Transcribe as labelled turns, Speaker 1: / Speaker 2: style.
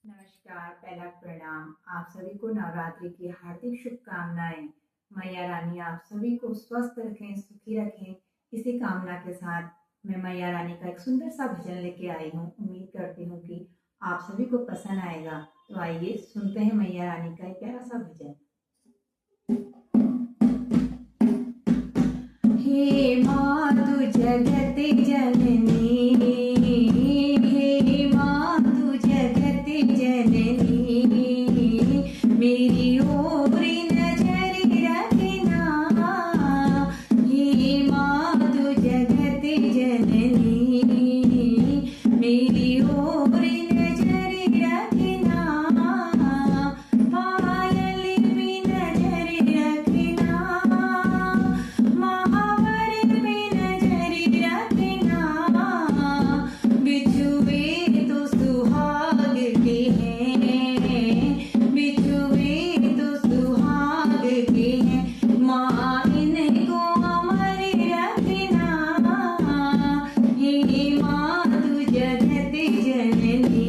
Speaker 1: नमस्कार, पहला प्रणाम। आप सभी को नवरात्रि की हार्दिक शुभकामनाएं। मैया रानी आप सभी को स्वस्थ रखें, सुखी रखें। इसी कामना के साथ मैं मैया रानी का एक सुंदर सा भजन लेके आई हूँ। उम्मीद करती हूँ कि आप सभी को पसंद आएगा। तो आइए सुनते हैं मैया रानी का एक प्यारा सा भजन। हे माँ तू जगत जननी, हे माँ तू जगत जननी, मेरी ओर नजर रखना। हे माँ तू जगत जननी, मेरी ओर नजर रखना। पायल में नजर रखना, महावर में नजर रखना। बिछुए तो सुहाग के हैं, बिछुए तो सुहाग के हैं। माँ इनको अमर रखना। हे माँ तू जगत जननी,